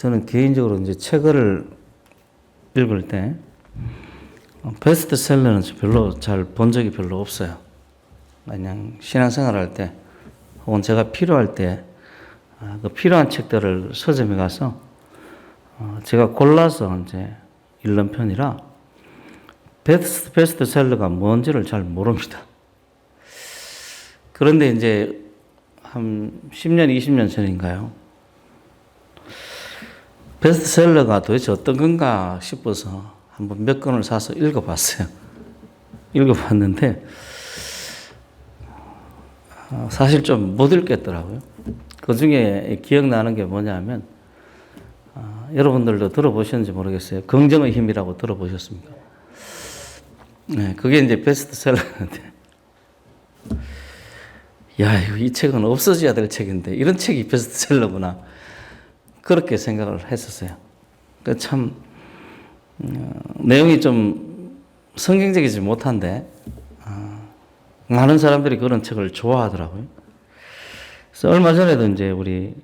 저는 개인적으로 이제 책을 읽을 때 베스트셀러는 별로 잘 본 적이 별로 없어요. 그냥 신앙생활 할 때 혹은 제가 필요할 때 그 필요한 책들을 서점에 가서 제가 골라서 이제 읽는 편이라 베스트셀러가 뭔지를 잘 모릅니다. 그런데 이제 한 10년, 20년 전인가요? 베스트셀러가 도대체 어떤 건가 싶어서 한번 몇 권을 사서 읽어봤어요. 읽어봤는데 사실 좀 못 읽겠더라고요. 그 중에 기억나는 게 뭐냐면 여러분들도 들어보셨는지 모르겠어요. 긍정의 힘이라고 들어보셨습니까? 네, 그게 이제 베스트셀러인데 야, 이 책은 없어져야 될 책인데 이런 책이 베스트셀러구나. 그렇게 생각을 했었어요. 참 내용이 좀 성경적이지 못한데 많은 사람들이 그런 책을 좋아하더라고요. 그래서 얼마 전에도 이제 우리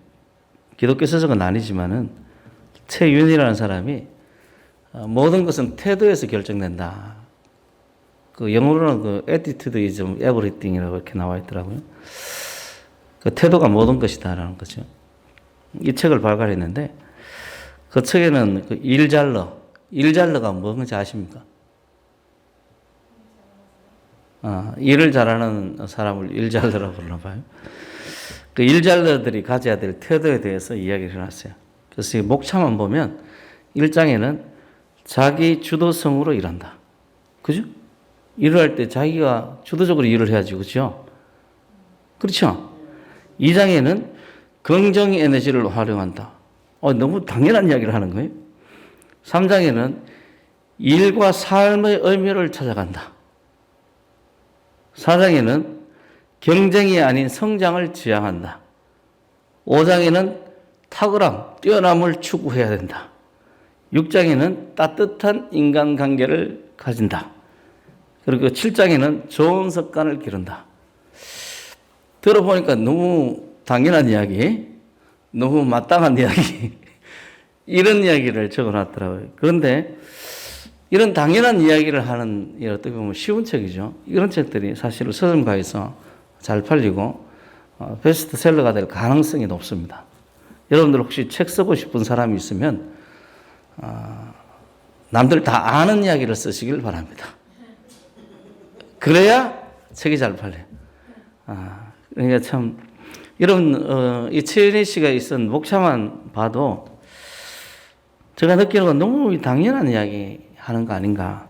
기독교 서적은 아니지만은 최윤이라는 사람이 모든 것은 태도에서 결정된다. 그 영어로는 그 attitude is everything이라고 이렇게 나와 있더라고요. 그 태도가 모든 것이다라는 거죠. 이 책을 발간했는데 그 책에는 그 일잘러가 뭔지 아십니까? 일을 잘하는 사람을 일잘러라고 그러나 봐요. 그 일잘러들이 가져야 될 태도에 대해서 이야기를 해놨어요. 그래서 이 목차만 보면 1장에는 자기 주도성으로 일한다. 그죠? 일을 할 때 자기가 주도적으로 일을 해야지, 그렇죠? 그렇죠? 2장에는 긍정의 에너지를 활용한다. 너무 당연한 이야기를 하는 거예요. 3장에는 일과 삶의 의미를 찾아간다. 4장에는 경쟁이 아닌 성장을 지향한다. 5장에는 탁월함, 뛰어남을 추구해야 된다. 6장에는 따뜻한 인간관계를 가진다. 그리고 7장에는 좋은 습관을 기른다. 들어보니까 너무 당연한 이야기, 너무 마땅한 이야기, 이런 이야기를 적어놨더라고요. 그런데 이런 당연한 이야기를 하는, 어떻게 보면 쉬운 책이죠. 이런 책들이 사실 서점가에서 잘 팔리고 베스트셀러가 될 가능성이 높습니다. 여러분들 혹시 책 쓰고 싶은 사람이 있으면 남들 다 아는 이야기를 쓰시길 바랍니다. 그래야 책이 잘 팔려요. 그러니까 참 이런 이 최은희 씨가 있은 목차만 봐도 제가 느끼는 건 너무 당연한 이야기 하는 거 아닌가.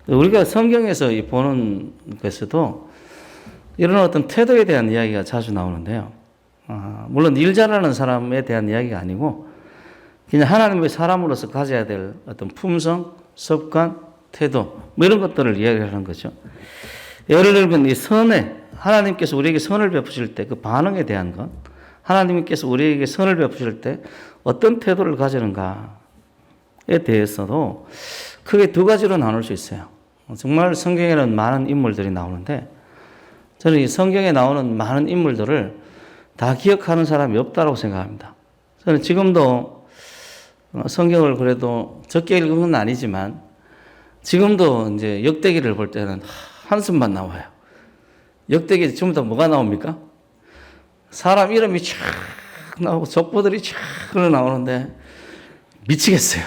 우리가 성경에서 보는 것에도 이런 어떤 태도에 대한 이야기가 자주 나오는데요. 물론 일 잘하는 사람에 대한 이야기가 아니고 그냥 하나님의 사람으로서 가져야 될 어떤 품성, 습관, 태도 뭐 이런 것들을 이야기하는 거죠. 예를 들면 이 선에 하나님께서 우리에게 선을 베푸실 때 그 반응에 대한 것, 하나님께서 우리에게 선을 베푸실 때 어떤 태도를 가지는가에 대해서도 크게 두 가지로 나눌 수 있어요. 정말 성경에는 많은 인물들이 나오는데 저는 이 성경에 나오는 많은 인물들을 다 기억하는 사람이 없다고 생각합니다. 저는 지금도 성경을 그래도 적게 읽은 건 아니지만 지금도 이제 역대기를 볼 때는 한숨만 나와요. 역대기 전부 다 뭐가 나옵니까? 사람 이름이 쫙 나오고 족보들이 쫙 흘러나오는데 미치겠어요.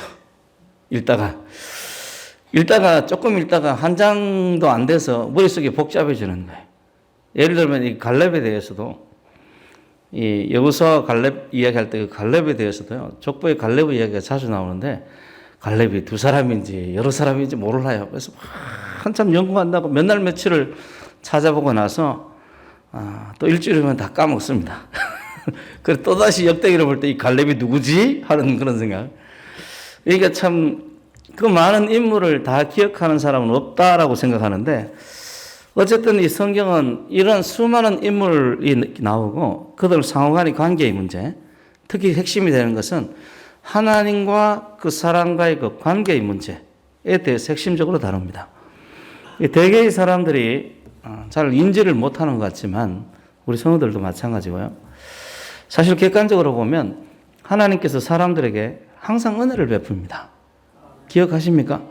조금 읽다가 한 장도 안 돼서 머릿속이 복잡해지는 거예요. 예를 들면 이 갈렙에 대해서도 이 여호수아와 갈렙 이야기할 때 그 갈렙에 대해서도요. 족보에 갈렙의 이야기가 자주 나오는데 갈렙이 두 사람인지 여러 사람인지 몰라요. 그래서 한참 연구한다고 몇 날 며칠을 찾아보고 나서 또 일주일이면 다 까먹습니다. 그래서 또다시 역대기를 볼 때 이 갈렙이 누구지? 하는 그런 생각. 그러니까 참 그 많은 인물을 다 기억하는 사람은 없다라고 생각하는데 어쨌든 이 성경은 이런 수많은 인물이 나오고 그들 상호간의 관계의 문제, 특히 핵심이 되는 것은 하나님과 그 사람과의 그 관계의 문제에 대해서 핵심적으로 다룹니다. 대개의 사람들이 잘 인지를 못하는 것 같지만 우리 성도들도 마찬가지고요. 사실 객관적으로 보면 하나님께서 사람들에게 항상 은혜를 베풉니다. 기억하십니까?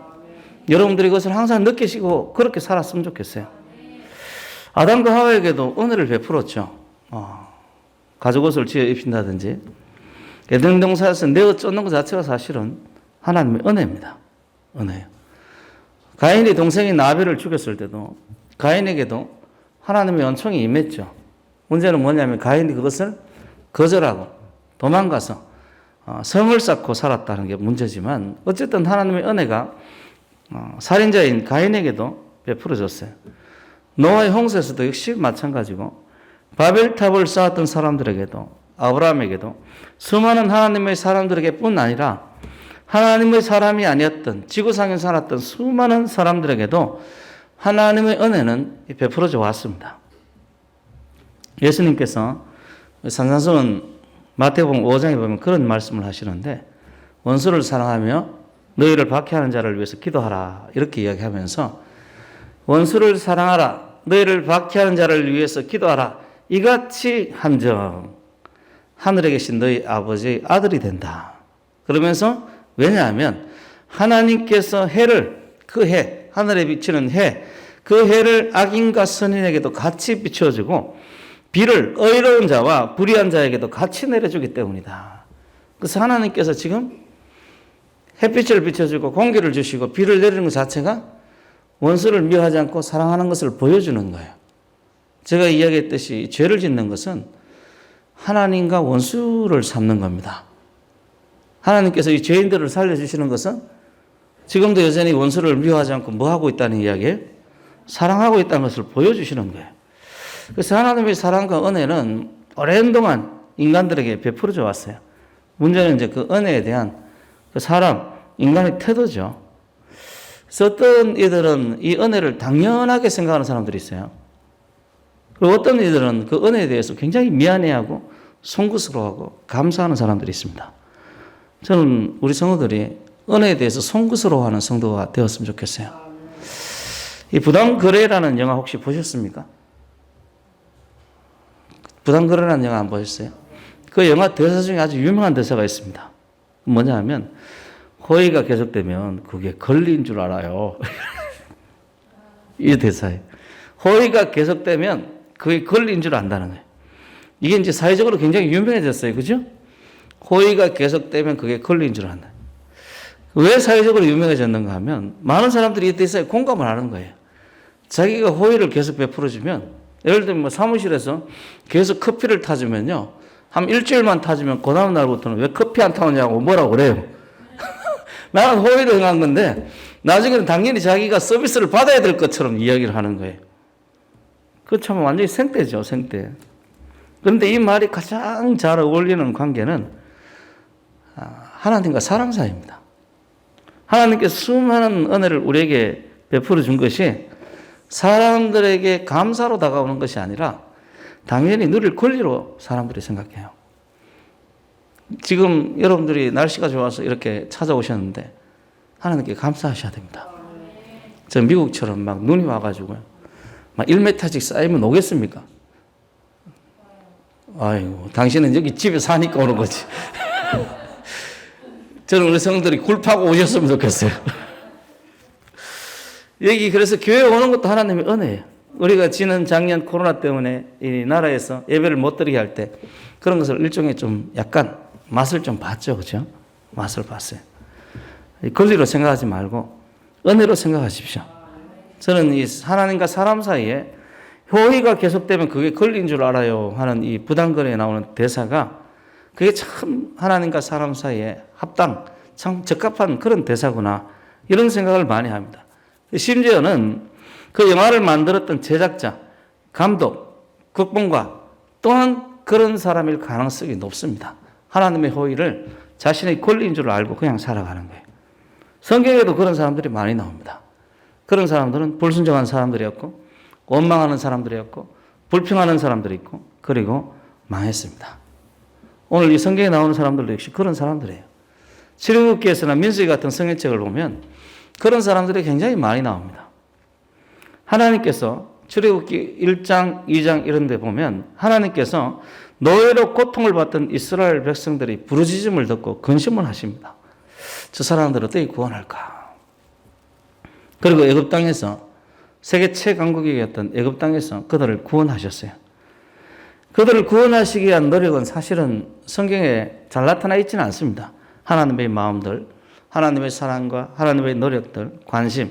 여러분들이 그것을 항상 느끼시고 그렇게 살았으면 좋겠어요. 아담과 하와에게도 은혜를 베풀었죠. 가죽 옷을 지어 입힌다든지 에덴 동산에서 내어 쫓는 것 자체가 사실은 하나님의 은혜입니다. 은혜예요. 가인이 동생인 아벨을 죽였을 때도 가인에게도 하나님의 은총이 임했죠. 문제는 뭐냐면 가인이 그것을 거절하고 도망가서 성을 쌓고 살았다는 게 문제지만 어쨌든 하나님의 은혜가 살인자인 가인에게도 베풀어졌어요. 노아의 홍수에서도 역시 마찬가지고 바벨탑을 쌓았던 사람들에게도 아브라함에게도 수많은 하나님의 사람들에게 뿐 아니라 하나님의 사람이 아니었던 지구상에 살았던 수많은 사람들에게도 하나님의 은혜는 베풀어져 왔습니다. 예수님께서 산상수훈 마태복음 5장에 보면 그런 말씀을 하시는데 원수를 사랑하며 너희를 박해하는 자를 위해서 기도하라 이렇게 이야기하면서 원수를 사랑하라 너희를 박해하는 자를 위해서 기도하라 이같이 한정 하늘에 계신 너희 아버지의 아들이 된다. 그러면서 왜냐하면 하나님께서 해를 그 해 하늘에 비치는 해 그 해를 악인과 선인에게도 같이 비춰주고 비를 의로운 자와 불의한 자에게도 같이 내려주기 때문이다. 그래서 하나님께서 지금 햇빛을 비춰주고 공기를 주시고 비를 내리는 것 자체가 원수를 미워하지 않고 사랑하는 것을 보여주는 거예요. 제가 이야기했듯이 죄를 짓는 것은 하나님과 원수를 삼는 겁니다. 하나님께서 이 죄인들을 살려주시는 것은 지금도 여전히 원수를 미워하지 않고 뭐 하고 있다는 이야기예요? 사랑하고 있다는 것을 보여주시는 거예요. 그래서 하나님의 사랑과 은혜는 오랜 동안 인간들에게 베풀어져 왔어요. 문제는 이제 그 은혜에 대한 그 사람, 인간의 태도죠. 그래서 어떤 이들은 이 은혜를 당연하게 생각하는 사람들이 있어요. 그리고 어떤 이들은 그 은혜에 대해서 굉장히 미안해하고 송구스러워하고 감사하는 사람들이 있습니다. 저는 우리 성도들이 은혜에 대해서 송구스러워하는 성도가 되었으면 좋겠어요. 이 부당거래라는 영화 혹시 보셨습니까? 부당거래라는 영화 안 보셨어요? 그 영화 대사 중에 아주 유명한 대사가 있습니다. 뭐냐 하면 호의가 계속되면 그게 권리인 줄 알아요. 이 대사예요. 호의가 계속되면 그게 권리인 줄 안다는 거예요. 이게 이제 사회적으로 굉장히 유명해졌어요. 그죠? 호의가 계속되면 그게 권리인 줄 안다. 왜 사회적으로 유명해졌는가 하면 많은 사람들이 이 대사에 공감을 하는 거예요. 자기가 호의를 계속 베풀어주면 예를 들면 뭐 사무실에서 계속 커피를 타주면요. 한 일주일만 타주면 그 다음 날부터는 왜 커피 안 타오냐고 뭐라고 그래요. 나는 호의를 행한 건데 나중에는 당연히 자기가 서비스를 받아야 될 것처럼 이야기를 하는 거예요. 그 참 완전히 생떼죠, 생떼. 그런데 이 말이 가장 잘 어울리는 관계는 하나님과 사람 사이입니다. 하나님께서 수많은 은혜를 우리에게 베풀어 준 것이 사람들에게 감사로 다가오는 것이 아니라 당연히 누릴 권리로 사람들이 생각해요. 지금 여러분들이 날씨가 좋아서 이렇게 찾아오셨는데 하나님께 감사하셔야 됩니다. 저 미국처럼 막 눈이 와가지고요. 막 1m씩 쌓이면 오겠습니까? 아이고, 당신은 여기 집에 사니까 오는 거지. 저는 우리 성도들이 굴 파고 오셨으면 좋겠어요. 여기 그래서 교회 오는 것도 하나님의 은혜예요. 우리가 지난 작년 코로나 때문에 이 나라에서 예배를 못 드리게 할 때 그런 것을 일종의 좀 약간 맛을 좀 봤죠. 그죠? 맛을 봤어요. 권리로 생각하지 말고 은혜로 생각하십시오. 저는 이 하나님과 사람 사이에 호의가 계속되면 그게 권리인 줄 알아요 하는 이 부당거래에 나오는 대사가 그게 참 하나님과 사람 사이에 참 적합한 그런 대사구나 이런 생각을 많이 합니다. 심지어는 그 영화를 만들었던 제작자, 감독, 극본가 또한 그런 사람일 가능성이 높습니다. 하나님의 호의를 자신의 권리인 줄 알고 그냥 살아가는 거예요. 성경에도 그런 사람들이 많이 나옵니다. 그런 사람들은 불순종한 사람들이었고 원망하는 사람들이었고 불평하는 사람들이 있고 그리고 망했습니다. 오늘 이 성경에 나오는 사람들도 역시 그런 사람들이에요. 출애굽기에서나 민수기 같은 성경책을 보면 그런 사람들이 굉장히 많이 나옵니다. 하나님께서 출애굽기 1장, 2장 이런 데 보면 하나님께서 노예로 고통을 받던 이스라엘 백성들이 부르짖음을 듣고 근심을 하십니다. 저 사람들을 어떻게 구원할까? 그리고 애굽 땅에서 세계 최강국이었던 애굽 땅에서 그들을 구원하셨어요. 그들을 구원하시기 위한 노력은 사실은 성경에 잘 나타나 있지는 않습니다. 하나님의 마음들, 하나님의 사랑과 하나님의 노력들, 관심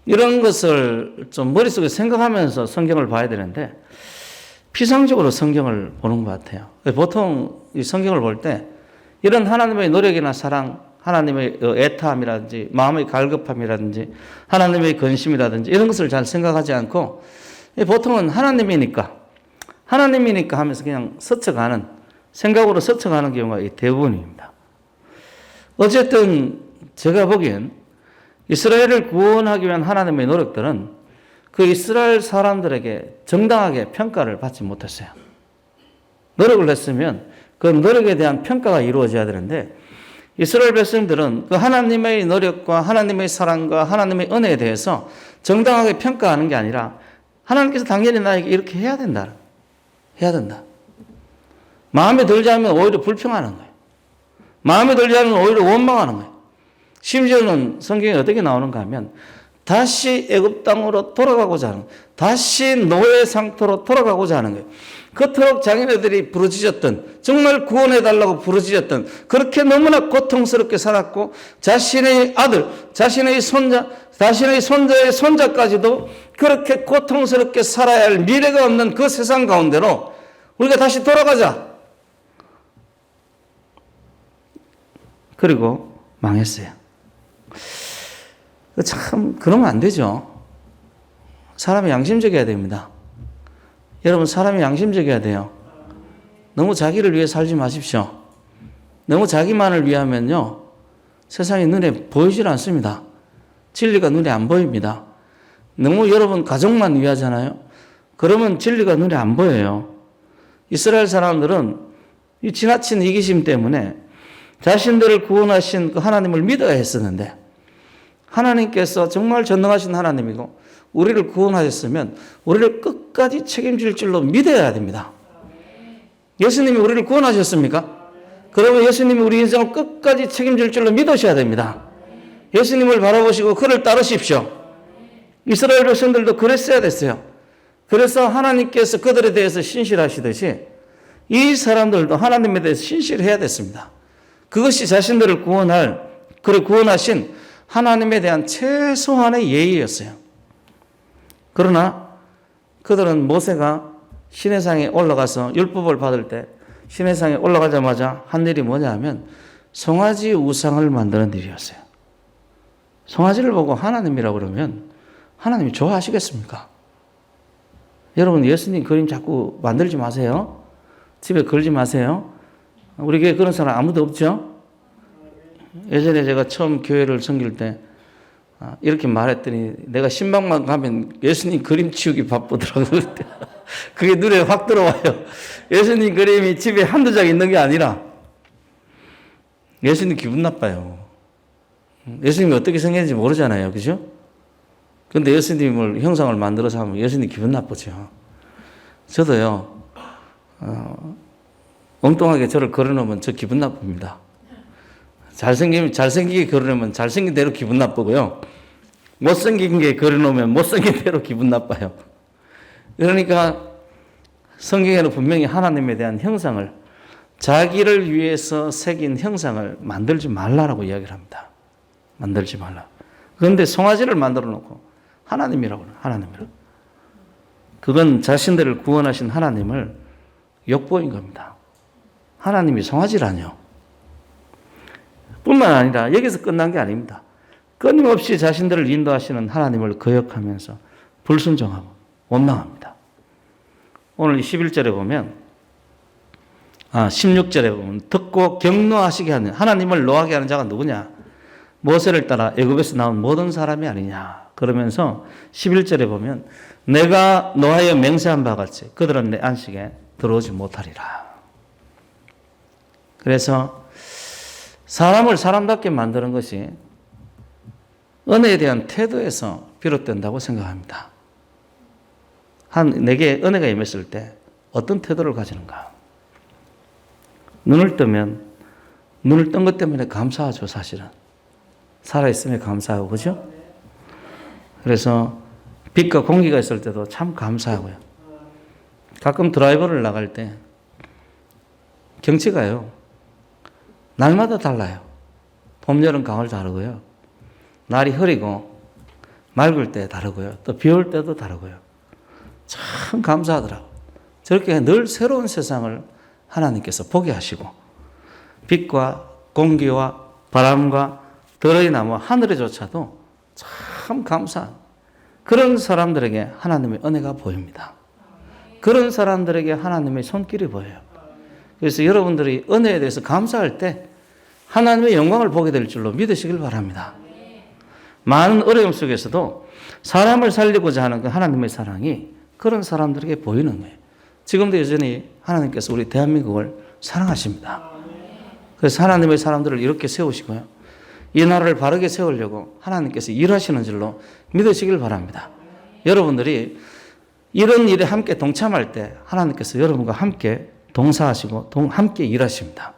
이런 것을 좀 머릿속에 생각하면서 성경을 봐야 되는데 피상적으로 성경을 보는 것 같아요. 보통 이 성경을 볼 때 이런 하나님의 노력이나 사랑, 하나님의 애타함이라든지 마음의 갈급함이라든지 하나님의 근심이라든지 이런 것을 잘 생각하지 않고 보통은 하나님이니까 하면서 그냥 스쳐가는 생각으로 스쳐가는 경우가 대부분입니다. 어쨌든 제가 보기엔 이스라엘을 구원하기 위한 하나님의 노력들은 그 이스라엘 사람들에게 정당하게 평가를 받지 못했어요. 노력을 했으면 그 노력에 대한 평가가 이루어져야 되는데 이스라엘 백성들은 그 하나님의 노력과 하나님의 사랑과 하나님의 은혜에 대해서 정당하게 평가하는 게 아니라 하나님께서 당연히 나에게 이렇게 해야 된다. 마음에 들지 않으면 오히려 불평하는 거예요. 마음에 들지 않으면 오히려 원망하는 거예요. 심지어는 성경에 어떻게 나오는가 하면 다시 애굽 땅으로 돌아가고자 하는 거예요. 다시 노예 상태로 돌아가고자 하는 거예요. 그토록 자기네들이 부르짖었던 정말 구원해달라고 부르짖었던 그렇게 너무나 고통스럽게 살았고 자신의 아들, 자신의 손자, 자신의 손자의 손자까지도 그렇게 고통스럽게 살아야 할 미래가 없는 그 세상 가운데로 우리가 다시 돌아가자. 그리고 망했어요. 참 그러면 안 되죠. 사람이 양심적이어야 됩니다. 여러분 사람이 양심적이어야 돼요. 너무 자기를 위해 살지 마십시오. 너무 자기만을 위하면요. 세상이 눈에 보이질 않습니다. 진리가 눈에 안 보입니다. 너무 여러분 가족만 위하잖아요. 그러면 진리가 눈에 안 보여요. 이스라엘 사람들은 이 지나친 이기심 때문에 자신들을 구원하신 그 하나님을 믿어야 했었는데 하나님께서 정말 전능하신 하나님이고 우리를 구원하셨으면 우리를 끝까지 책임질 줄로 믿어야 됩니다. 예수님이 우리를 구원하셨습니까? 그러면 예수님이 우리 인생을 끝까지 책임질 줄로 믿으셔야 됩니다. 예수님을 바라보시고 그를 따르십시오. 이스라엘 백성들도 그랬어야 됐어요. 그래서 하나님께서 그들에 대해서 신실하시듯이 이 사람들도 하나님에 대해서 신실해야 됐습니다. 그것이 자신들을 그를 구원하신 하나님에 대한 최소한의 예의였어요. 그러나 그들은 모세가 시내산에 올라가서 율법을 받을 때 시내산에 올라가자마자 한 일이 뭐냐 하면 송아지 우상을 만드는 일이었어요. 송아지를 보고 하나님이라고 그러면 하나님이 좋아하시겠습니까? 여러분 예수님 그림 자꾸 만들지 마세요. 집에 걸지 마세요. 우리 교회에 그런 사람 아무도 없죠? 예전에 제가 처음 교회를 섬길 때 이렇게 말했더니 내가 신방만 가면 예수님 그림 치우기 바쁘더라고요. 그게 눈에 확 들어와요. 예수님 그림이 집에 한두 장 있는 게 아니라 예수님 기분 나빠요. 예수님이 어떻게 생겼는지 모르잖아요. 그죠? 근데 예수님을 형상을 만들어서 하면 예수님 기분 나쁘죠. 저도요, 엉뚱하게 저를 걸어놓으면 저 기분 나쁩니다. 잘생기게 걸어놓으면 잘생긴 대로 기분 나쁘고요. 못생긴 게 걸어놓으면 못생긴 대로 기분 나빠요. 그러니까 성경에는 분명히 하나님에 대한 형상을 자기를 위해서 새긴 형상을 만들지 말라라고 이야기를 합니다. 만들지 말라. 그런데 송아지를 만들어 놓고 하나님이라고 해요. 하나님이라고. 그건 자신들을 구원하신 하나님을 욕보인 겁니다. 하나님이 송아지라뇨. 뿐만 아니라 여기서 끝난 게 아닙니다. 끊임없이 자신들을 인도하시는 하나님을 거역하면서 불순종하고 원망합니다. 오늘 11절에 보면 16절에 보면 듣고 경노하시게 하는 하나님을 노하게 하는 자가 누구냐? 모세를 따라 애굽에서 나온 모든 사람이 아니냐. 그러면서 11절에 보면 내가 노하여 맹세한 바 같이 그들은 내 안식에 들어오지 못하리라. 그래서 사람을 사람답게 만드는 것이 은혜에 대한 태도에서 비롯된다고 생각합니다. 내게 은혜가 임했을 때 어떤 태도를 가지는가? 눈을 뜨면 눈을 뜬 것 때문에 감사하죠, 사실은. 살아있음에 감사하고, 그죠? 그래서 빛과 공기가 있을 때도 참 감사하고요. 가끔 드라이브를 나갈 때 경치가요, 날마다 달라요. 봄, 여름, 가을 다르고요. 날이 흐리고 맑을 때 다르고요. 또 비 올 때도 다르고요. 참 감사하더라고요. 저렇게 늘 새로운 세상을 하나님께서 보게 하시고 빛과 공기와 바람과 더러이 나무 하늘에조차도 참 감사한 그런 사람들에게 하나님의 은혜가 보입니다. 그런 사람들에게 하나님의 손길이 보여요. 그래서 여러분들이 은혜에 대해서 감사할 때 하나님의 영광을 보게 될 줄로 믿으시길 바랍니다. 많은 어려움 속에서도 사람을 살리고자 하는 그 하나님의 사랑이 그런 사람들에게 보이는 거예요. 지금도 여전히 하나님께서 우리 대한민국을 사랑하십니다. 그래서 하나님의 사람들을 이렇게 세우시고요. 이 나라를 바르게 세우려고 하나님께서 일하시는 줄로 믿으시길 바랍니다. 여러분들이 이런 일에 함께 동참할 때 하나님께서 여러분과 함께 동사하시고 함께 일하십니다.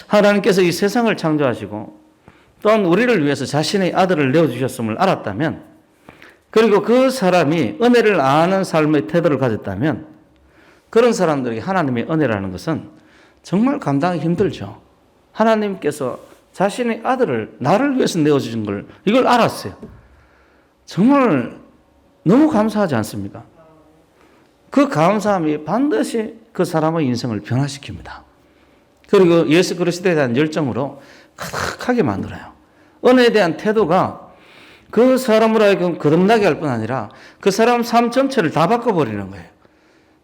하나님께서 이 세상을 창조하시고 또한 우리를 위해서 자신의 아들을 내어주셨음을 알았다면, 그리고 그 사람이 은혜를 아는 삶의 태도를 가졌다면 그런 사람들에게 하나님의 은혜라는 것은 정말 감당하기 힘들죠. 하나님께서 자신의 아들을 나를 위해서 내어주신 걸 이걸 알았어요. 정말 너무 감사하지 않습니까? 그 감사함이 반드시 그 사람의 인생을 변화시킵니다. 그리고 예수 그리스도에 대한 열정으로 가득하게 만들어요. 은혜에 대한 태도가 그 사람으로 하여금 거듭나게 할 뿐 아니라 그 사람 삶 전체를 다 바꿔버리는 거예요.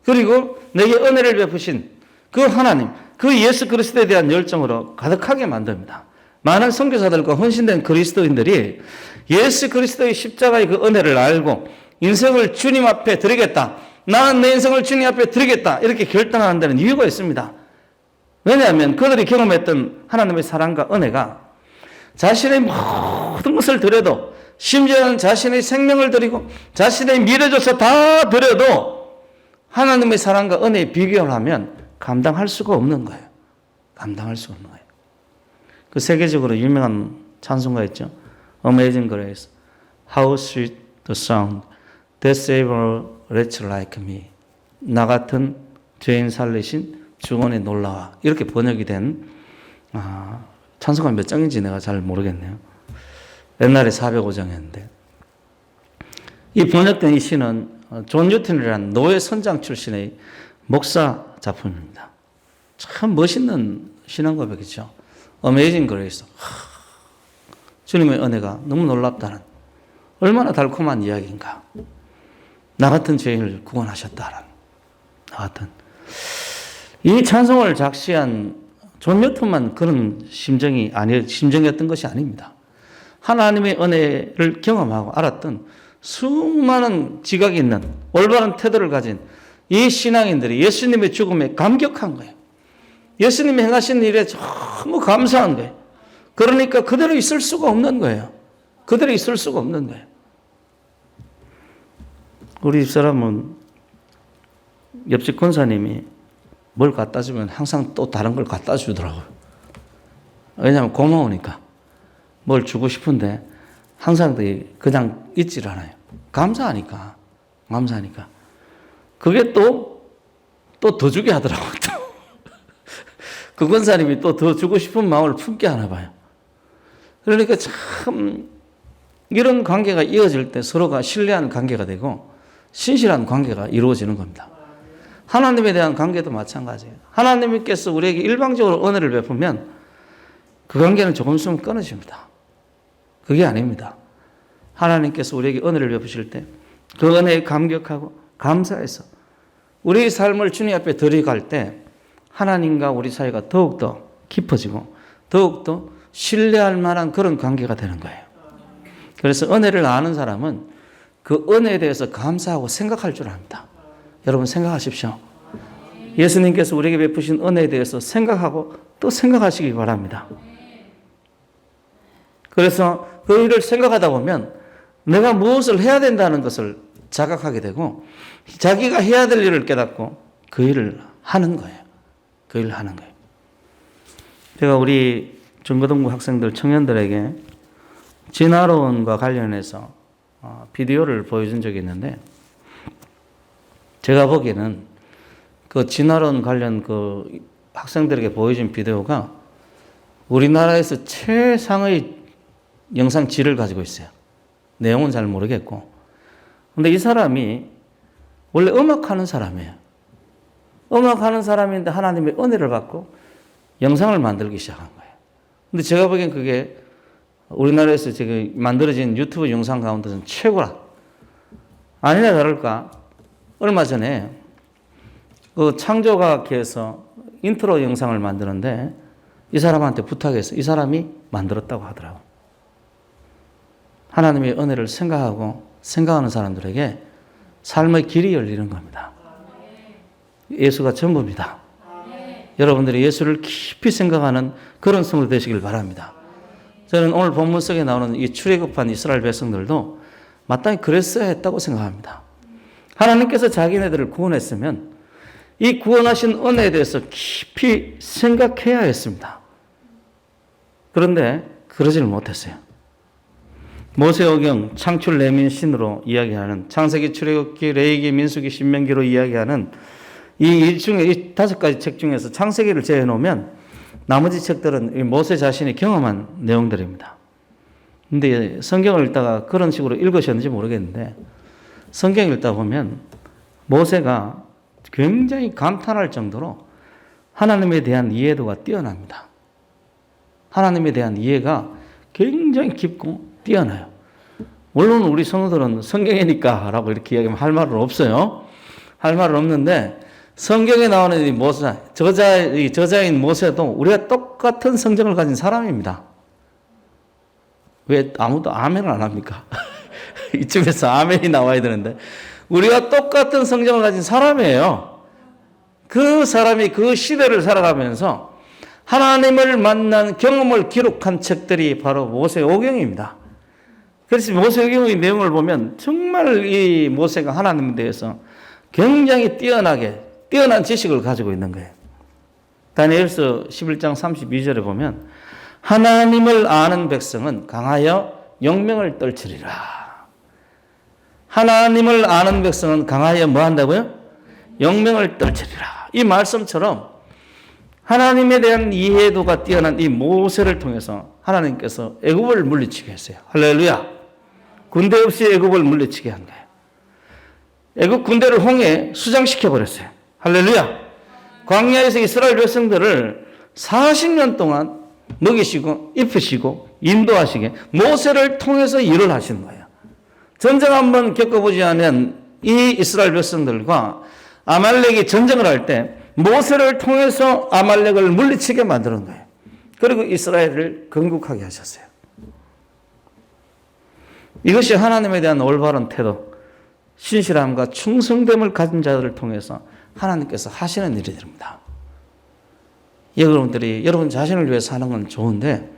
그리고 내게 은혜를 베푸신 그 하나님, 그 예수 그리스도에 대한 열정으로 가득하게 만듭니다. 많은 선교사들과 헌신된 그리스도인들이 예수 그리스도의 십자가의 그 은혜를 알고 인생을 주님 앞에 드리겠다, 나는 내 인생을 주님 앞에 드리겠다, 이렇게 결단하는 데는 이유가 있습니다. 왜냐하면 그들이 경험했던 하나님의 사랑과 은혜가 자신의 모든 것을 드려도, 심지어는 자신의 생명을 드리고 자신의 미래조차 다 드려도 하나님의 사랑과 은혜에 비교를 하면 감당할 수가 없는 거예요. 감당할 수가 없는 거예요. 그 세계적으로 유명한 찬송가 있죠. Amazing Grace, How sweet the sound that saved a wretch like me. 나 같은 죄인 살리신 주원의 놀라와, 이렇게 번역이 된 찬송가 몇 장인지 내가 잘 모르겠네요. 옛날에 405장이었는데 이 번역된 이 시는 존 뉴턴이라는 노예 선장 출신의 목사 작품입니다. 참 멋있는 신앙 고백이죠. Amazing Grace. 주님의 은혜가 너무 놀랍다는, 얼마나 달콤한 이야기인가. 나 같은 죄인을 구원하셨다는, 나 같은. 이 찬송을 작시한 존 뉴턴만 그런 심정이었던 것이 아닙니다. 하나님의 은혜를 경험하고 알았던 수많은 지각이 있는 올바른 태도를 가진 이 신앙인들이 예수님의 죽음에 감격한 거예요. 예수님이 행하신 일에 너무 감사한 거예요. 그러니까 그대로 있을 수가 없는 거예요. 그대로 있을 수가 없는 거예요. 우리 집사람은 옆집 권사님이 뭘 갖다 주면 항상 또 다른 걸 갖다 주더라고요. 왜냐하면 고마우니까. 뭘 주고 싶은데 항상 그냥 있지를 않아요. 감사하니까. 그게 또 더 주게 하더라고요. 그 권사님이 또 더 주고 싶은 마음을 품게 하나 봐요. 그러니까 참 이런 관계가 이어질 때 서로가 신뢰하는 관계가 되고 신실한 관계가 이루어지는 겁니다. 하나님에 대한 관계도 마찬가지예요. 하나님께서 우리에게 일방적으로 은혜를 베푸면 그 관계는 조금 있으면 끊어집니다. 그게 아닙니다. 하나님께서 우리에게 은혜를 베푸실 때 그 은혜에 감격하고 감사해서 우리의 삶을 주님 앞에 드려갈 때 하나님과 우리 사이가 더욱더 깊어지고 더욱더 신뢰할 만한 그런 관계가 되는 거예요. 그래서 은혜를 아는 사람은 그 은혜에 대해서 감사하고 생각할 줄 압니다. 여러분 생각하십시오. 예수님께서 우리에게 베푸신 은혜에 대해서 생각하고 또 생각하시기 바랍니다. 그래서 그 일을 생각하다 보면 내가 무엇을 해야 된다는 것을 자각하게 되고 자기가 해야 될 일을 깨닫고 그 일을 하는 거예요. 그 일을 하는 거예요. 제가 우리 중고등부 학생들, 청년들에게 진화론과 관련해서 비디오를 보여준 적이 있는데, 제가 보기에는 그 진화론 관련 그 학생들에게 보여준 비디오가 우리나라에서 최상의 영상 질을 가지고 있어요. 내용은 잘 모르겠고. 근데 이 사람이 원래 음악하는 사람이에요. 음악하는 사람인데 하나님의 은혜를 받고 영상을 만들기 시작한 거예요. 근데 제가 보기엔 그게 우리나라에서 지금 만들어진 유튜브 영상 가운데서는 최고라. 아니나 다를까 얼마 전에 그 창조과학회에서 인트로 영상을 만드는데 이 사람한테 부탁해서 이 사람이 만들었다고 하더라고요. 하나님의 은혜를 생각하는 사람들에게 삶의 길이 열리는 겁니다. 예수가 전부입니다. 여러분들이 예수를 깊이 생각하는 그런 성도 되시길 바랍니다. 저는 오늘 본문 속에 나오는 이 출애굽한 이스라엘 백성들도 마땅히 그랬어야 했다고 생각합니다. 하나님께서 자기네들을 구원했으면 이 구원하신 은혜에 대해서 깊이 생각해야 했습니다. 그런데 그러지를 못했어요. 모세오경, 창출, 레민, 신으로 이야기하는 창세기, 출애굽기, 레위기, 민수기, 신명기로 이야기하는 이 다섯 가지 책 중에서 창세기를 제외해놓으면 나머지 책들은 이 모세 자신이 경험한 내용들입니다. 근데 성경을 읽다가 그런 식으로 읽으셨는지 모르겠는데 성경 읽다 보면 모세가 굉장히 감탄할 정도로 하나님에 대한 이해도가 뛰어납니다. 하나님에 대한 이해가 굉장히 깊고 뛰어나요. 물론 우리 성도들은 성경이니까 라고 이렇게 이야기하면 할 말은 없어요. 할 말은 없는데 성경에 나오는 이 모세, 저자인 모세도 우리가 똑같은 성정을 가진 사람입니다. 왜 아무도 아멘을 안 합니까? 이쯤에서 아멘이 나와야 되는데 우리가 똑같은 성정을 가진 사람이에요. 그 사람이 그 시대를 살아가면서 하나님을 만난 경험을 기록한 책들이 바로 모세오경입니다. 그래서 모세오경의 내용을 보면 정말 이 모세가 하나님에 대해서 굉장히 뛰어난 지식을 가지고 있는 거예요. 다니엘서 11장 32절에 보면 하나님을 아는 백성은 강하여 용명을 떨치리라. 하나님을 아는 백성은 강하여 뭐 한다고요? 용명을 떨치리라. 이 말씀처럼 하나님에 대한 이해도가 뛰어난 이 모세를 통해서 하나님께서 애굽을 물리치게 했어요. 할렐루야. 군대 없이 애굽을 물리치게 한 거예요. 애굽 군대를 홍해에 수장시켜 버렸어요. 할렐루야. 광야에서 이스라엘 백성들을 40년 동안 먹이시고 입히시고 인도하시게 모세를 통해서 일을 하시는 거예요. 전쟁 한번 겪어보지 않은 이 이스라엘 백성들과 아말렉이 전쟁을 할 때 모세를 통해서 아말렉을 물리치게 만드는 거예요. 그리고 이스라엘을 건국하게 하셨어요. 이것이 하나님에 대한 올바른 태도, 신실함과 충성됨을 가진 자들을 통해서 하나님께서 하시는 일들입니다. 여러분들이 여러분 자신을 위해서 하는 건 좋은데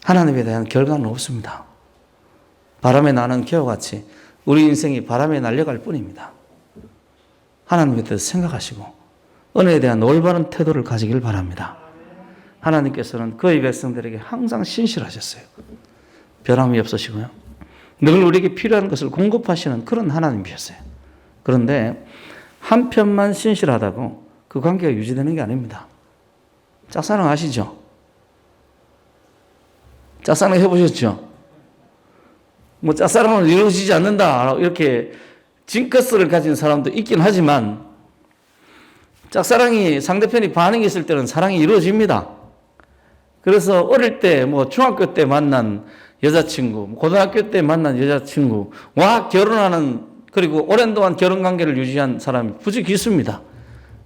하나님에 대한 결과는 없습니다. 바람에 나는 기와같이 우리 인생이 바람에 날려갈 뿐입니다. 하나님에 대해서 생각하시고 은혜에 대한 올바른 태도를 가지길 바랍니다. 하나님께서는 그의 백성들에게 항상 신실하셨어요. 변함이 없으시고요. 늘 우리에게 필요한 것을 공급하시는 그런 하나님이셨어요. 그런데 한편만 신실하다고 그 관계가 유지되는 게 아닙니다. 짝사랑 아시죠? 짝사랑 해보셨죠? 뭐 짝사랑은 이루어지지 않는다 이렇게 징크스를 가진 사람도 있긴 하지만 짝사랑이 상대편이 반응이 있을 때는 사랑이 이루어집니다. 그래서 어릴 때 뭐 중학교 때 만난 여자친구, 고등학교 때 만난 여자친구와 결혼하는 그리고 오랜 동안 결혼관계를 유지한 사람이 부지기 있습니다.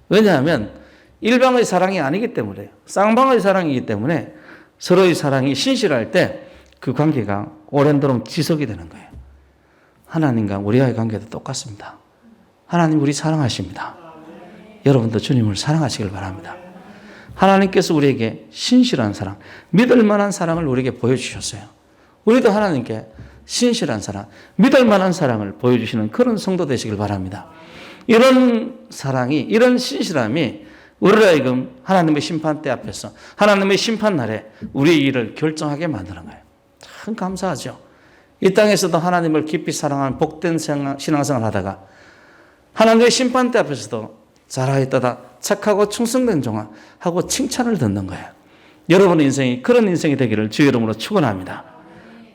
왜냐하면 일방의 사랑이 아니기 때문에요. 쌍방의 사랑이기 때문에 서로의 사랑이 신실할 때 그 관계가 오랜도록 지속이 되는 거예요. 하나님과 우리와의 관계도 똑같습니다. 하나님 우리 사랑하십니다. 여러분도 주님을 사랑하시길 바랍니다. 하나님께서 우리에게 신실한 사랑, 믿을 만한 사랑을 우리에게 보여주셨어요. 우리도 하나님께 신실한 사랑, 믿을 만한 사랑을 보여주시는 그런 성도 되시길 바랍니다. 이런 사랑이, 이런 신실함이 우리를 하여금 하나님의 심판대 앞에서 하나님의 심판날에 우리의 일을 결정하게 만드는 거예요. 참 감사하죠. 이 땅에서도 하나님을 깊이 사랑하는 복된 신앙생활을 하다가 하나님의 심판대 앞에서도 잘하였다, 착하고 충성된 종아 하고 칭찬을 듣는 거예요. 여러분의 인생이 그런 인생이 되기를 주의 이름으로 축원합니다.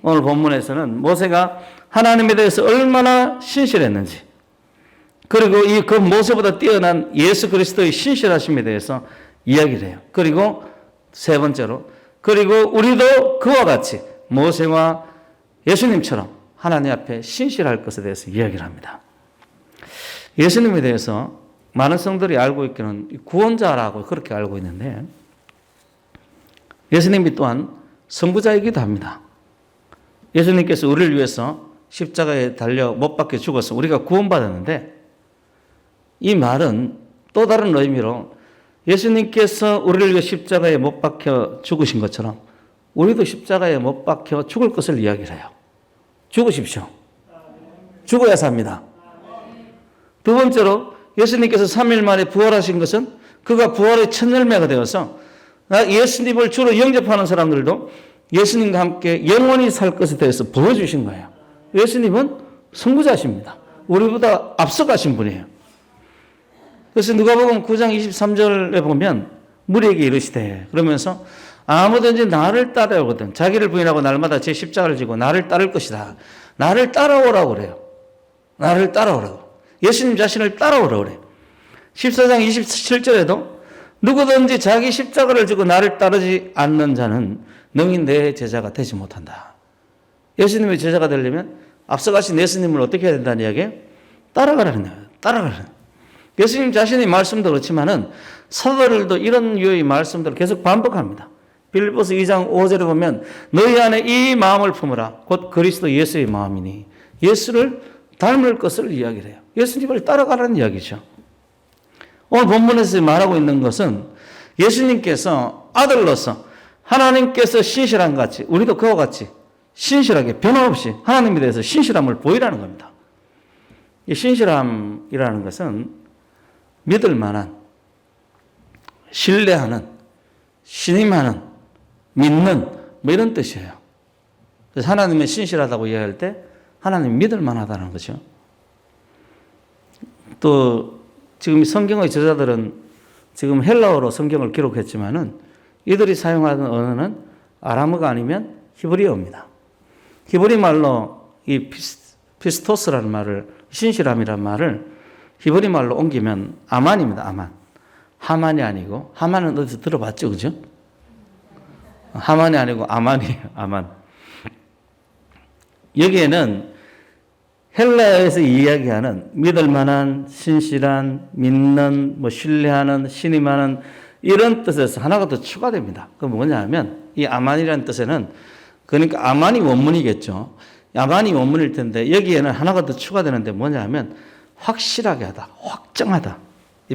오늘 본문에서는 모세가 하나님에 대해서 얼마나 신실했는지, 그리고 그 모세보다 뛰어난 예수 그리스도의 신실하심에 대해서 이야기를 해요. 그리고 세 번째로, 그리고 우리도 그와 같이 모세와 예수님처럼 하나님 앞에 신실할 것에 대해서 이야기를 합니다. 예수님에 대해서 많은 성도들이 알고 있기는 구원자라고 그렇게 알고 있는데, 예수님이 또한 선구자이기도 합니다. 예수님께서 우리를 위해서 십자가에 달려 못 박혀 죽어서 우리가 구원받았는데, 이 말은 또 다른 의미로 예수님께서 우리를 위해 십자가에 못 박혀 죽으신 것처럼 우리도 십자가에 못 박혀 죽을 것을 이야기를 해요. 죽으십시오. 죽어야 삽니다. 두 번째로, 예수님께서 3일 만에 부활하신 것은 그가 부활의 첫 열매가 되어서 예수님을 주로 영접하는 사람들도 예수님과 함께 영원히 살 것에 대해서 보여주신 거예요. 예수님은 선구자십니다. 우리보다 앞서가신 분이에요. 그래서 누가복음 9장 23절에 보면 무리에게 이르시되, 그러면서 아무든지 나를 따라오거든 자기를 부인하고 날마다 제 십자가를 지고 나를 따를 것이다. 나를 따라오라고 그래요. 나를 따라오라고. 예수님 자신을 따라오라고 그래요. 14장 27절에도 누구든지 자기 십자가를 지고 나를 따르지 않는 자는 능히 내 제자가 되지 못한다. 예수님의 제자가 되려면 앞서가신 예수님을 어떻게 해야 된다는 이야기예요? 따라가라는 거예요. 따라가라는. 예수님 자신의 말씀도 그렇지만은 사도들도 이런 유의 말씀들을 계속 반복합니다. 빌립보서 2장 5절에 보면 너희 안에 이 마음을 품으라. 곧 그리스도 예수의 마음이니 예수를 닮을 것을 이야기를 해요. 예수님을 따라가라는 이야기죠. 오늘 본문에서 말하고 있는 것은 예수님께서 아들로서 하나님께서 신실한 것 같이 우리도 그와 같이 신실하게 변함없이 하나님에 대해서 신실함을 보이라는 겁니다. 이 신실함이라는 것은 믿을 만한, 신뢰하는, 신임하는, 믿는 뭐 이런 뜻이에요. 그래서 하나님의 신실하다고 이야기할 때 하나님 믿을 만하다는 거죠. 또 지금 성경의 저자들은 지금 헬라어로 성경을 기록했지만은 이들이 사용하는 언어는 아람어가 아니면 히브리어입니다. 히브리 말로 이 피스토스라는 말을, 신실함이라는 말을 히브리 말로 옮기면 아만입니다. 아만. 하만이 아니고, 하만은 어디서 들어봤죠, 그죠? 하만이 아니고 아만이에요. 아만. 여기에는 헬라어에서 이야기하는 믿을 만한, 신실한, 믿는, 뭐 신뢰하는, 신임하는 이런 뜻에서 하나가 더 추가됩니다. 그건 뭐냐 하면 이 아만이라는 뜻에는, 그러니까 아만이 원문이겠죠. 아만이 원문일 텐데 여기에는 하나가 더 추가되는데 뭐냐 하면 확실하게 하다, 확정하다,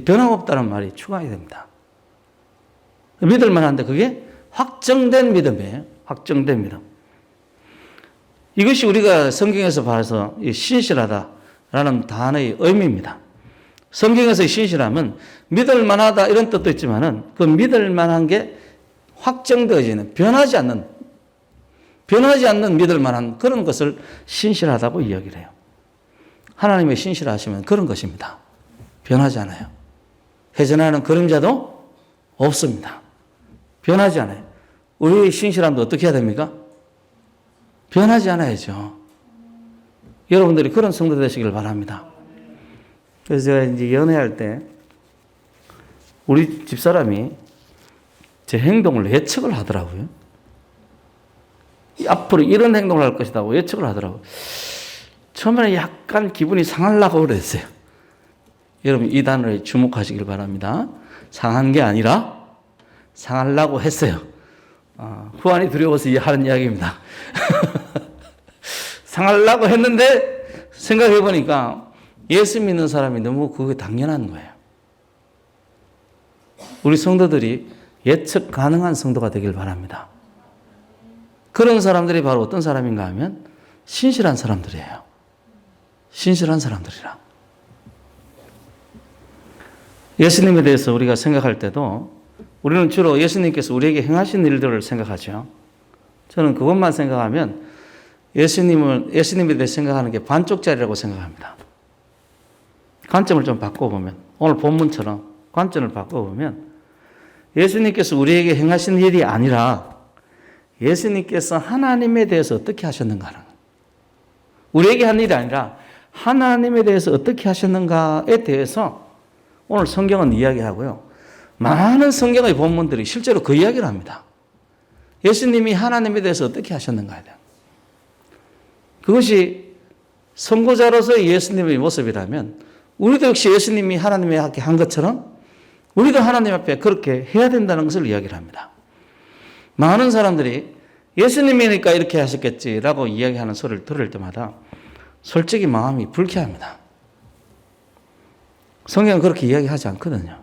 변함없다는 말이 추가해야 됩니다. 믿을 만한데 그게 확정된 믿음이에요. 확정된 믿음. 이것이 우리가 성경에서 봐서 신실하다라는 단어의 의미입니다. 성경에서의 신실함은 믿을 만하다 이런 뜻도 있지만은 그 믿을 만한 게 확정되어지는, 변하지 않는 믿을 만한 그런 것을 신실하다고 이야기를 해요. 하나님의 신실하시면 그런 것입니다. 변하지 않아요. 회전하는 그림자도 없습니다. 변하지 않아요. 우리의 신실함도 어떻게 해야 됩니까? 변하지 않아야죠. 여러분들이 그런 성도 되시길 바랍니다. 그래서 제가 이제 연애할 때 우리 집사람이 제 행동을 예측을 하더라고요. 앞으로 이런 행동을 할 것이라고 예측을 하더라고요. 처음에는 약간 기분이 상하려고 그랬어요. 여러분 이 단어에 주목하시길 바랍니다. 상한 게 아니라 상하려고 했어요. 후환이 두려워서 하는 이야기입니다. 상하려고 했는데 생각해 보니까 예수 믿는 사람이 너무 그게 당연한 거예요. 우리 성도들이 예측 가능한 성도가 되길 바랍니다. 그런 사람들이 바로 어떤 사람인가 하면 신실한 사람들이에요. 신실한 사람들이라. 예수님에 대해서 우리가 생각할 때도 우리는 주로 예수님께서 우리에게 행하신 일들을 생각하죠. 저는 그것만 생각하면 예수님에 대해 생각하는 게 반쪽짜리라고 생각합니다. 관점을 좀 바꿔보면, 오늘 본문처럼 관점을 바꿔보면 예수님께서 우리에게 행하신 일이 아니라 예수님께서 하나님에 대해서 어떻게 하셨는가 하는 거예요. 우리에게 한 일이 아니라 하나님에 대해서 어떻게 하셨는가에 대해서 오늘 성경은 이야기하고요. 많은 성경의 본문들이 실제로 그 이야기를 합니다. 예수님이 하나님에 대해서 어떻게 하셨는가에 대한. 그것이 선고자로서의 예수님의 모습이라면 우리도 역시 예수님이 하나님의 앞에 한 것처럼 우리도 하나님 앞에 그렇게 해야 된다는 것을 이야기를 합니다. 많은 사람들이 예수님이니까 이렇게 하셨겠지라고 이야기하는 소리를 들을 때마다 솔직히 마음이 불쾌합니다. 성경은 그렇게 이야기하지 않거든요.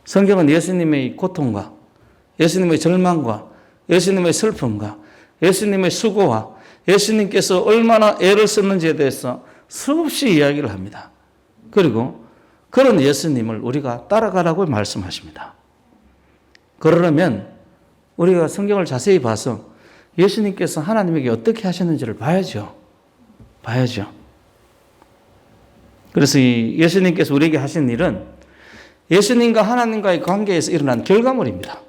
성경은 예수님의 고통과 예수님의 절망과 예수님의 슬픔과 예수님의 수고와 예수님께서 얼마나 애를 썼는지에 대해서 수없이 이야기를 합니다. 그리고 그런 예수님을 우리가 따라가라고 말씀하십니다. 그러려면 우리가 성경을 자세히 봐서 예수님께서 하나님에게 어떻게 하셨는지를 봐야죠. 그래서 이 예수님께서 우리에게 하신 일은 예수님과 하나님과의 관계에서 일어난 결과물입니다.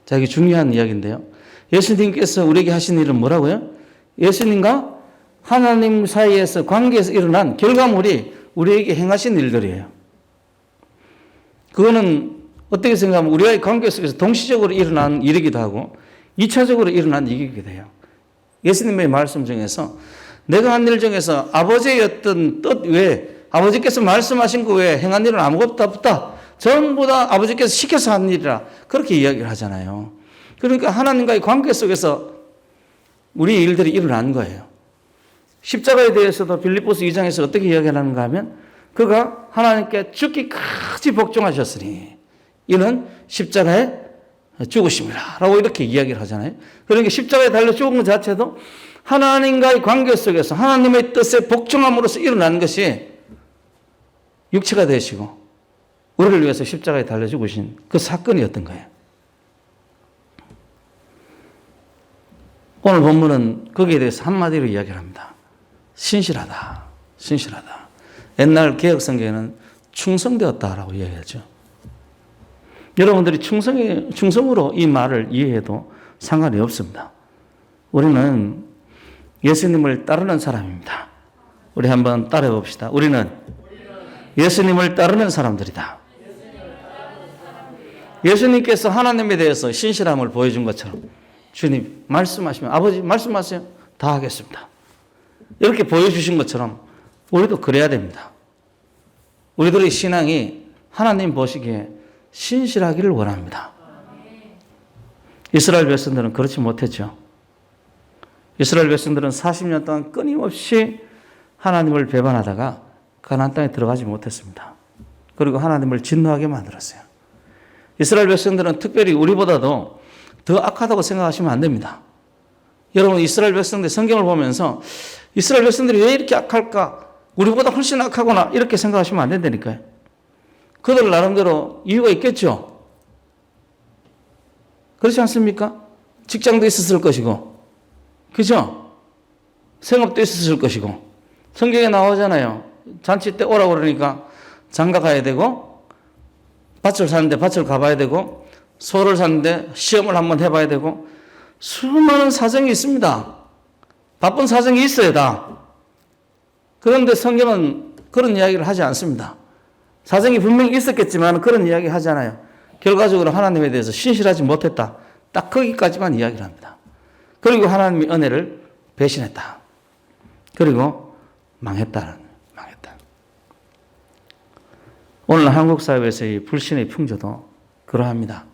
자, 이게 중요한 이야기인데요. 예수님께서 우리에게 하신 일은 뭐라고요? 예수님과 하나님 사이에서 관계에서 일어난 결과물이 우리에게 행하신 일들이에요. 그거는 어떻게 생각하면 우리와의 관계 속에서 동시적으로 일어난 일이기도 하고 2차적으로 일어난 일이기도 해요. 예수님의 말씀 중에서 내가 한 일 중에서 아버지의 어떤 뜻 외에 아버지께서 말씀하신 것 외에 행한 일은 아무것도 없다. 전부 다 아버지께서 시켜서 한 일이라 그렇게 이야기를 하잖아요. 그러니까 하나님과의 관계 속에서 우리 일들이 일어난 거예요. 십자가에 대해서도 빌립보서 2장에서 어떻게 이야기하는가 하면 그가 하나님께 죽기까지 복종하셨으니 이는 십자가에 죽으심이라 라고 이렇게 이야기를 하잖아요. 그러니까 십자가에 달려 죽은 것 자체도 하나님과의 관계 속에서 하나님의 뜻에 복종함으로써 일어난 것이 육체가 되시고 우리를 위해서 십자가에 달려 죽으신 그 사건이었던 거예요. 오늘 본문은 거기에 대해서 한마디로 이야기를 합니다. 신실하다. 옛날 개혁성경에는 충성되었다라고 이야기하죠. 여러분들이 충성으로 이 말을 이해해도 상관이 없습니다. 우리는 예수님을 따르는 사람입니다. 우리 한번 따라해 봅시다. 우리는 예수님을 따르는 사람들이다. 예수님께서 하나님에 대해서 신실함을 보여준 것처럼 주님 말씀하시면 아버지 말씀하세요. 다 하겠습니다. 이렇게 보여주신 것처럼 우리도 그래야 됩니다. 우리들의 신앙이 하나님 보시기에 신실하기를 원합니다. 이스라엘 백성들은 그렇지 못했죠. 이스라엘 백성들은 40년 동안 끊임없이 하나님을 배반하다가 가나안 땅에 들어가지 못했습니다. 그리고 하나님을 진노하게 만들었어요. 이스라엘 백성들은 특별히 우리보다도 더 악하다고 생각하시면 안 됩니다. 여러분 이스라엘 백성들 성경을 보면서 이스라엘 백성들이 왜 이렇게 악할까? 우리보다 훨씬 악하구나 이렇게 생각하시면 안 된다니까요. 그들 나름대로 이유가 있겠죠. 그렇지 않습니까? 직장도 있었을 것이고 그죠? 생업도 있었을 것이고 성경에 나오잖아요. 잔치 때 오라고 그러니까 장가 가야 되고 밭을 사는데 밭을 가봐야 되고 소를 사는데 시험을 한번 해봐야 되고 수많은 사정이 있습니다. 바쁜 사정이 있어야 다. 그런데 성경은 그런 이야기를 하지 않습니다. 사정이 분명히 있었겠지만 그런 이야기 하잖아요. 결과적으로 하나님에 대해서 신실하지 못했다. 딱 거기까지만 이야기를 합니다. 그리고 하나님의 은혜를 배신했다. 그리고 망했다. 오늘 한국 사회에서의 불신의 풍조도 그러합니다.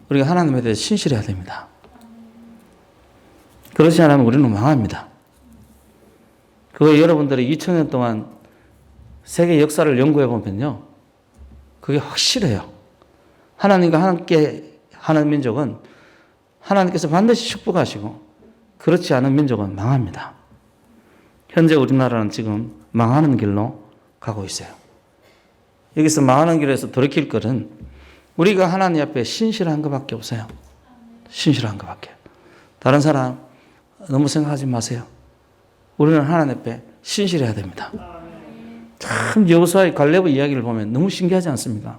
우리가 하나님에 대해서 신실해야 됩니다. 그렇지 않으면 우리는 망합니다. 그거 여러분들이 2000년 동안 세계 역사를 연구해 보면요. 그게 확실해요. 하나님과 함께 하는 민족은 하나님께서 반드시 축복하시고 그렇지 않은 민족은 망합니다. 현재 우리나라는 지금 망하는 길로 가고 있어요. 여기서 망하는 길에서 돌이킬 것은 우리가 하나님 앞에 신실한 것밖에 없어요. 신실한 것밖에. 다른 사람 너무 생각하지 마세요. 우리는 하나님 앞에 신실해야 됩니다. 참 여호수아의 갈렙의 이야기를 보면 너무 신기하지 않습니까?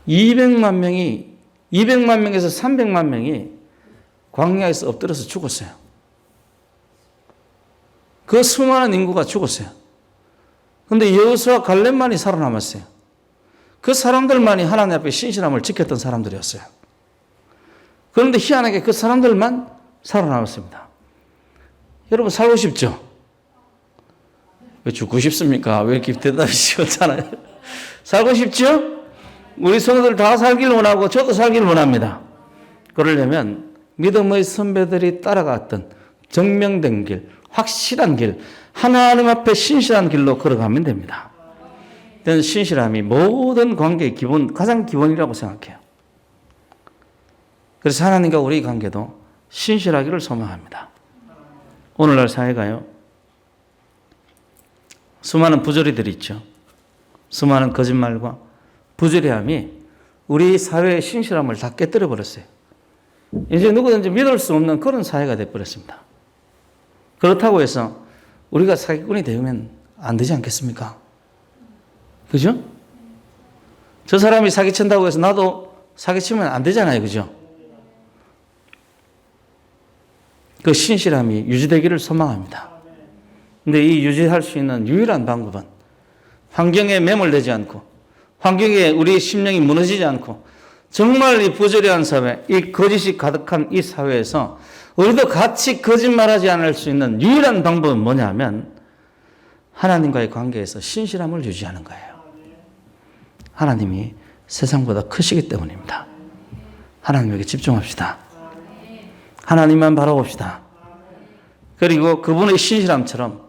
200만 명에서 300만 명이 광야에서 엎드려서 죽었어요. 그 수많은 인구가 죽었어요. 그런데 여호수아 갈렙만이 살아남았어요. 그 사람들만이 하나님 앞에 신실함을 지켰던 사람들이었어요. 그런데 희한하게 그 사람들만 살아남았습니다. 여러분 살고 싶죠? 왜 죽고 싶습니까? 왜 이렇게 대답이 쉬웠잖아요. 살고 싶죠? 우리 성도들 다 살길 원하고 저도 살길 원합니다. 그러려면 믿음의 선배들이 따라갔던 증명된 길, 확실한 길, 하나님 앞에 신실한 길로 걸어가면 됩니다. 저는 신실함이 모든 관계의 기본, 가장 기본이라고 생각해요. 그래서 하나님과 우리의 관계도 신실하기를 소망합니다. 오늘날 사회가요, 수많은 부조리들이 있죠. 수많은 거짓말과 부조리함이 우리 사회의 신실함을 다 깨뜨려 버렸어요. 이제 누구든지 믿을 수 없는 그런 사회가 되어버렸습니다. 그렇다고 해서 우리가 사기꾼이 되면 안 되지 않겠습니까? 그죠? 저 사람이 사기친다고 해서 나도 사기치면 안 되잖아요. 그죠? 그 신실함이 유지되기를 소망합니다. 근데 이 유지할 수 있는 유일한 방법은 환경에 매몰되지 않고, 환경에 우리 심령이 무너지지 않고, 정말 이 부조리한 사회, 이 거짓이 가득한 이 사회에서 우리도 같이 거짓말하지 않을 수 있는 유일한 방법은 뭐냐면 하나님과의 관계에서 신실함을 유지하는 거예요. 하나님이 세상보다 크시기 때문입니다. 하나님에게 집중합시다. 하나님만 바라봅시다. 그리고 그분의 신실함처럼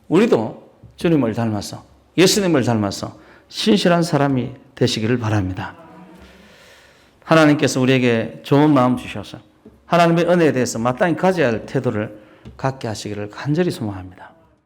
우리도 주님을 닮아서, 예수님을 닮아서 신실한 사람이 되시기를 바랍니다. 하나님께서 우리에게 좋은 마음 주셔서 하나님의 은혜에 대해서 마땅히 가져야 할 태도를 갖게 하시기를 간절히 소망합니다.